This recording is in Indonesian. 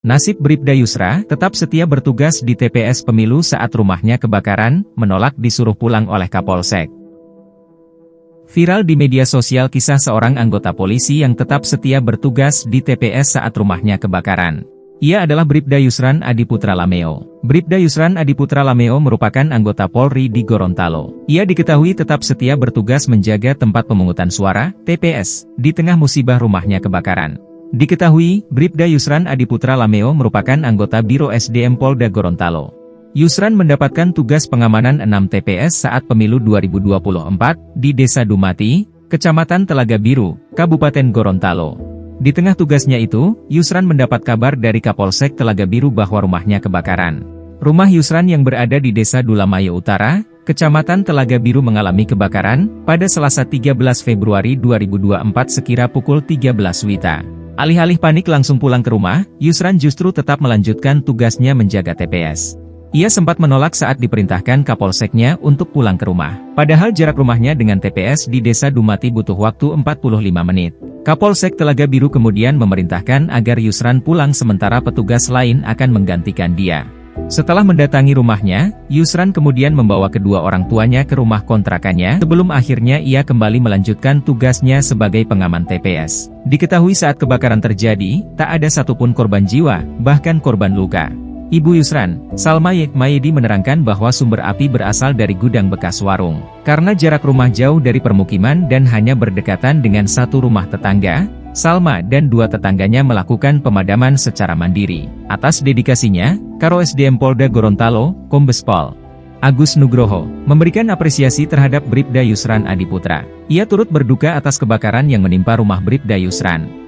Nasib Bribda Yusra tetap setia bertugas di TPS Pemilu saat rumahnya kebakaran, menolak disuruh pulang oleh Kapolsek. Viral di media sosial kisah seorang anggota polisi yang tetap setia bertugas di TPS saat rumahnya kebakaran. Ia adalah Bribda Yusran Adiputra Lameo. Bribda Yusran Adiputra Lameo merupakan anggota Polri di Gorontalo. Ia diketahui tetap setia bertugas menjaga tempat pemungutan suara, TPS, di tengah musibah rumahnya kebakaran. Diketahui, Bribda Yusran Adiputra Lameo merupakan anggota Biro SDM Polda Gorontalo. Yusran mendapatkan tugas pengamanan 6 TPS saat pemilu 2024 di Desa Dumati, Kecamatan Telaga Biru, Kabupaten Gorontalo. Di tengah tugasnya itu, Yusran mendapat kabar dari Kapolsek Telaga Biru bahwa rumahnya kebakaran. Rumah Yusran yang berada di Desa Dulamayo Utara, Kecamatan Telaga Biru mengalami kebakaran pada Selasa 13 Februari 2024 sekira pukul 13 WITA. Alih-alih panik langsung pulang ke rumah, Yusran justru tetap melanjutkan tugasnya menjaga TPS. Ia sempat menolak saat diperintahkan Kapolseknya untuk pulang ke rumah. Padahal jarak rumahnya dengan TPS di Desa Dumati butuh waktu 45 menit. Kapolsek Telaga Biru kemudian memerintahkan agar Yusran pulang sementara petugas lain akan menggantikan dia. Setelah mendatangi rumahnya, Yusran kemudian membawa kedua orang tuanya ke rumah kontrakannya sebelum akhirnya ia kembali melanjutkan tugasnya sebagai pengaman TPS. Diketahui saat kebakaran terjadi, tak ada satupun korban jiwa, bahkan korban luka. Ibu Yusran, Salma Mayedi menerangkan bahwa sumber api berasal dari gudang bekas warung. Karena jarak rumah jauh dari permukiman dan hanya berdekatan dengan satu rumah tetangga, Salma dan dua tetangganya melakukan pemadaman secara mandiri. Atas dedikasinya, Karo SDM Polda Gorontalo, Kombes Pol Agus Nugroho, memberikan apresiasi terhadap Bribda Yusran Adiputra. Ia turut berduka atas kebakaran yang menimpa rumah Bribda Yusran.